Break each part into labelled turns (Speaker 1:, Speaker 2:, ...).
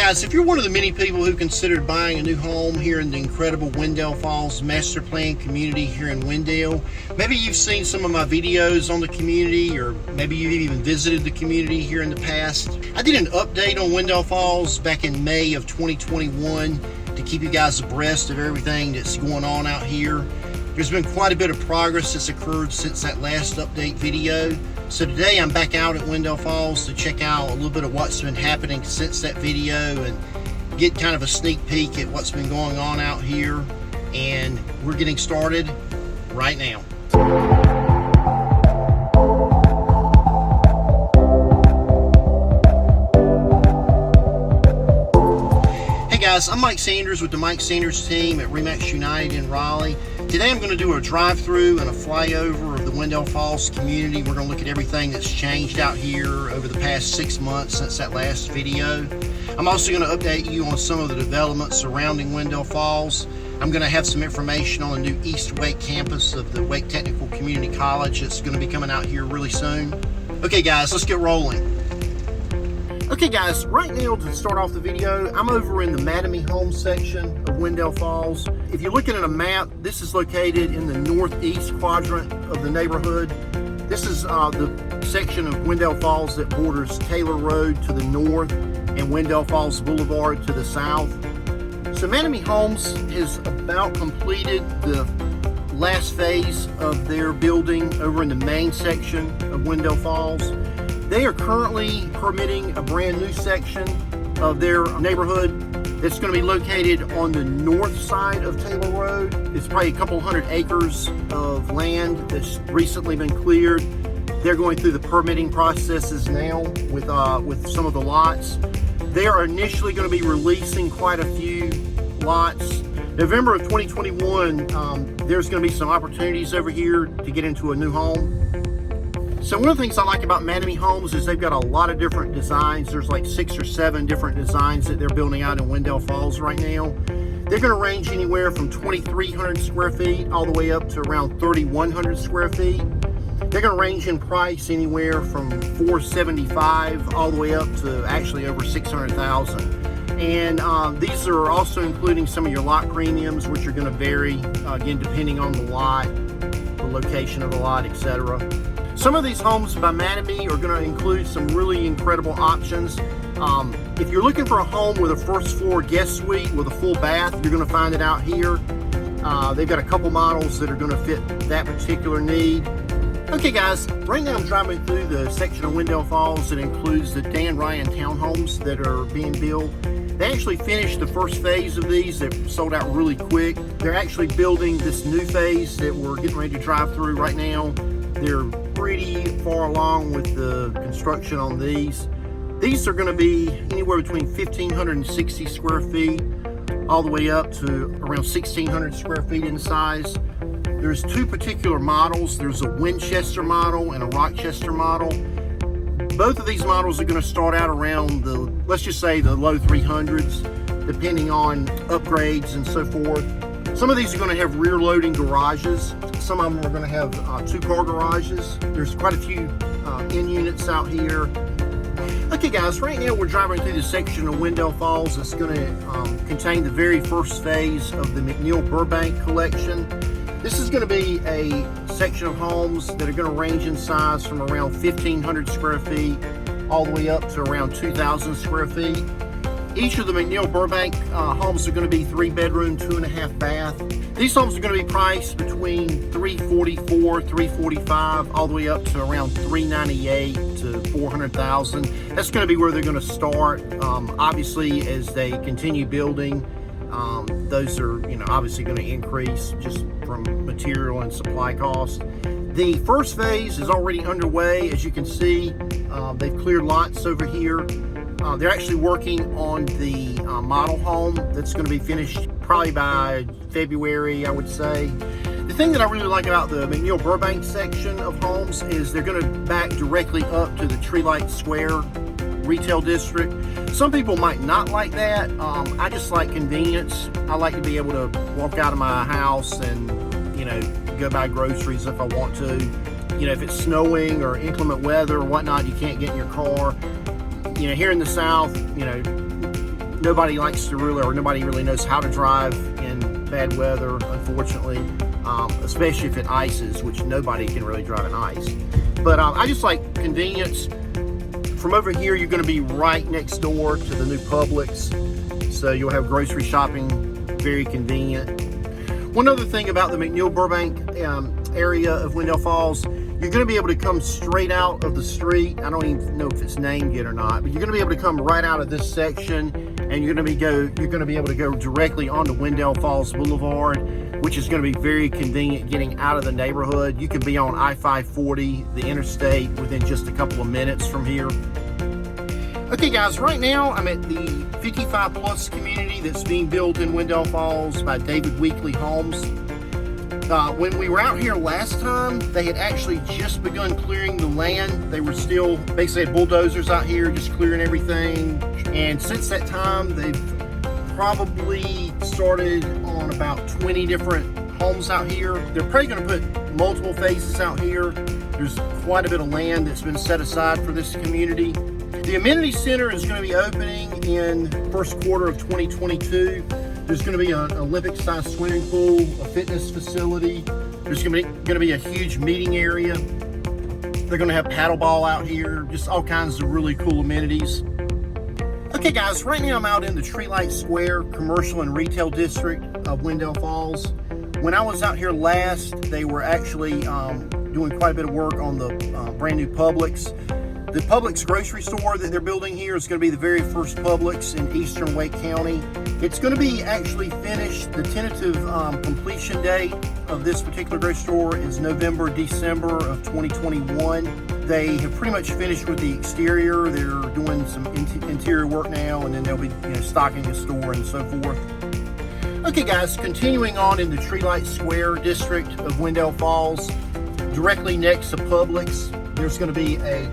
Speaker 1: guys, if you're one of the many people who considered buying a new home here in the incredible Wendell Falls master plan community here in Wendell, maybe you've seen some of my videos on the community, or maybe you've even visited the community here in the past. I did an update on Wendell Falls back in May of 2021 to keep you guys abreast of everything that's going on out here. There's been quite a bit of progress that's occurred since that last update video. So today I'm back out at Wendell Falls to check out a little bit of what's been happening since that video and get kind of a sneak peek at what's been going on out here. And we're getting started right now. Hey guys, I'm Mike Sanders with the Mike Sanders team at RE/MAX United in Raleigh. Today I'm going to do a drive-through and a flyover of the Wendell Falls community. We're going to look at everything that's changed out here over the past 6 months since that last video. I'm also going to update you on some of the developments surrounding Wendell Falls. I'm going to have some information on the new East Wake campus of the Wake Technical Community College that's going to be coming out here really soon. Okay guys, let's get rolling. Okay guys, right now to start off the video, I'm over in the Madame home section of Wendell Falls. If you're looking at a map, this is located in the northeast quadrant of the neighborhood. This is the section of Wendell Falls that borders Taylor Road to the north and Wendell Falls Boulevard to the south. So Madame Homes has about completed the last phase of their building over in the main section of Wendell Falls. They are currently permitting a brand new section of their neighborhood that's going to be located on the north side of Taylor Road. It's probably a couple hundred acres of land that's recently been cleared. They're going through the permitting processes now with some of the lots. They are initially going to be releasing quite a few lots. November of 2021, there's going to be some opportunities over here to get into a new home. So one of the things I like about Madame Homes is they've got a lot of different designs. There's like 6 or 7 different designs that they're building out in Wendell Falls right now. They're going to range anywhere from 2,300 square feet all the way up to around 3,100 square feet. They're going to range in price anywhere from $475 all the way up to actually over $600,000. And these are also including some of your lot premiums, which are going to vary again depending on the lot, the location of the lot, etc. Some of these homes by Madame are going to include some really incredible options. If you're looking for a home with a first floor guest suite with a full bath, you're going to find it out here. They've got a couple models that are going to fit that particular need. Okay guys, right now I'm driving through the section of Wendell Falls that includes the Dan Ryan townhomes that are being built. They actually finished the first phase of these that sold out really quick. They're actually building this new phase that we're getting ready to drive through right now. They're pretty far along with the construction on these. These are going to be anywhere between 1,560 square feet all the way up to around 1,600 square feet in size. There's 2 particular models. There's a Winchester model and a Rochester model. Both of these models are going to start out around the, let's just say the low 300s, depending on upgrades and so forth. Some of these are going to have rear loading garages. Some of them are going to have 2-car garages. There's quite a few in units out here. Okay guys, right now we're driving through the section of Wendell Falls that's going to contain the very first phase of the McNeil Burbank collection. This is going to be a section of homes that are going to range in size from around 1,500 square feet all the way up to around 2,000 square feet. Each of the McNeil Burbank homes are going to be 3-bedroom, 2.5 bath. These homes are going to be priced between $344,000, $345,000, all the way up to around $398,000 to $400,000. That's going to be where they're going to start. Obviously, as they continue building, those are obviously going to increase just from material and supply costs. The first phase is already underway. As you can see, they've cleared lots over here. They're actually working on the model home that's going to be finished probably by February, I would say. The thing that I really like about the McNeil Burbank section of homes is they're going to back directly up to the Tree Light Square retail district. Some people might not like that. I just like convenience. I like to be able to walk out of my house and, go buy groceries if I want to. If it's snowing or inclement weather or whatnot, you can't get in your car. Here in the South, nobody likes to really, or nobody really knows how to drive in bad weather, unfortunately, especially if it ices, which nobody can really drive in ice. But I just like convenience. From over here, you're going to be right next door to the new Publix, so you'll have grocery shopping, very convenient. One other thing about the McNeil Burbank area of Wendell Falls, you're going to be able to come straight out of the street. I don't even know if it's named yet or not, but you're going to be able to come right out of this section, and you're going to be able to go directly onto Wendell Falls Boulevard, which is going to be very convenient getting out of the neighborhood. You can be on I-540, the interstate, within just a couple of minutes from here. Okay guys, right now I'm at the 55 plus community that's being built in Wendell Falls by David Weekley Homes. When we were out here last time, they had actually just begun clearing the land. They were still basically had bulldozers out here just clearing everything. And since that time, they've probably started on about 20 different homes out here. They're probably going to put multiple phases out here. There's quite a bit of land that's been set aside for this community. The amenity center is going to be opening in first quarter of 2022. There's going to be an Olympic-sized swimming pool, a fitness facility. There's going to be a huge meeting area. They're going to have paddleball out here, just all kinds of really cool amenities. Okay guys, right now I'm out in the Treelight Square commercial and retail district of Wendell Falls. When I was out here last, they were actually doing quite a bit of work on the brand new Publix. The Publix grocery store that they're building here is going to be the very first Publix in eastern Wake County. It's going to be actually finished. The tentative completion date of this particular grocery store is November, December of 2021. They have pretty much finished with the exterior. They're doing some interior work now, and then they'll be stocking the store and so forth. Okay guys, continuing on in the Treelight Square district of Wendell Falls, directly next to Publix, there's going to be a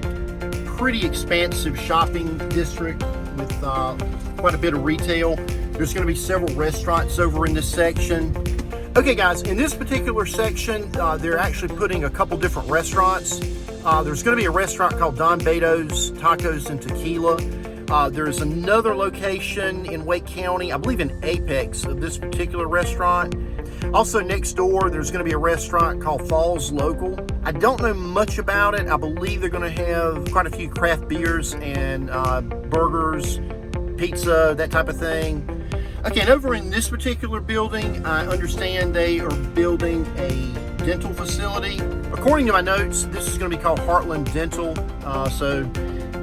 Speaker 1: pretty expansive shopping district with quite a bit of retail. There's going to be several restaurants over in this section. Okay guys, in this particular section, they're actually putting a couple different restaurants. There's going to be a restaurant called Don Beto's Tacos and Tequila. There's another location in Wake County, I believe in Apex, of this particular restaurant. Also next door, there's going to be a restaurant called Falls Local. I don't know much about it. I believe they're going to have quite a few craft beers and burgers, pizza, that type of thing. Okay, and over in this particular building, I understand they are building a dental facility. According to my notes, this is going to be called Heartland Dental. So,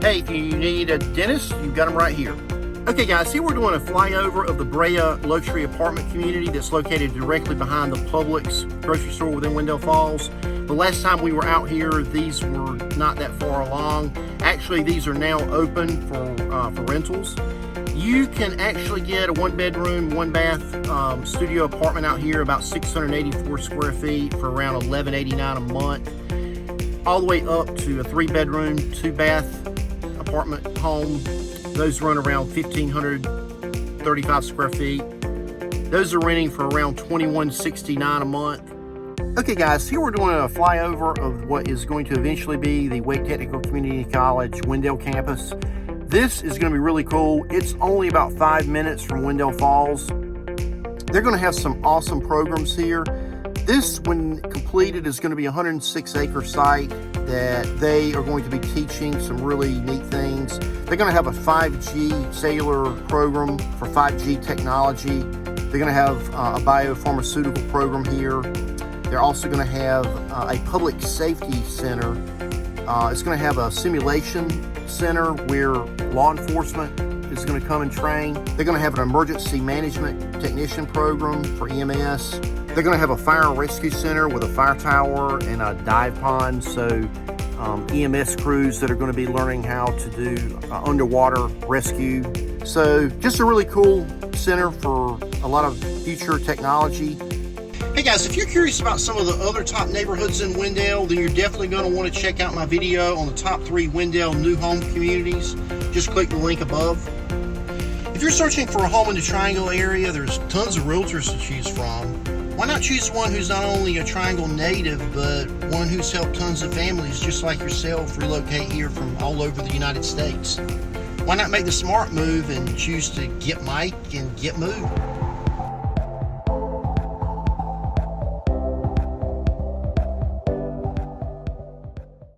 Speaker 1: hey, if you need a dentist, you've got them right here. Okay guys, here we're doing a flyover of the Brea luxury apartment community that's located directly behind the Publix grocery store within Wendell Falls. The last time we were out here, these were not that far along. Actually, these are now open for rentals. You can actually get a 1-bedroom, 1-bath studio apartment out here, about 684 square feet for around $11.89 a month, all the way up to a 3-bedroom, 2-bath apartment home. Those run around 1,535 square feet. Those are renting for around $21.69 a month. Okay guys, here we're doing a flyover of what is going to eventually be the Wake Technical Community College Wendell campus. This is going to be really cool. It's only about 5 minutes from Wendell Falls. They're going to have some awesome programs here. This, when completed, is going to be a 106-acre site that they are going to be teaching some really neat things. They're going to have a 5G cellular program for 5G technology. They're going to have a biopharmaceutical program here. They're also going to have a public safety center. It's going to have a simulation center where law enforcement is going to come and train. They're going to have an emergency management technician program for EMS. They're going to have a fire and rescue center with a fire tower and a dive pond, so EMS crews that are going to be learning how to do underwater rescue. So just a really cool center for a lot of future technology. Hey guys, if you're curious about some of the other top neighborhoods in Wendell, then you're definitely going to want to check out my video on the top 3 Wendell new home communities. Just click the link above. If you're searching for a home in the Triangle area, there's tons of realtors to choose from. Why not choose one who's not only a Triangle native, but one who's helped tons of families just like yourself relocate here from all over the United States? Why why not make the smart move and choose to get Mike and get moved?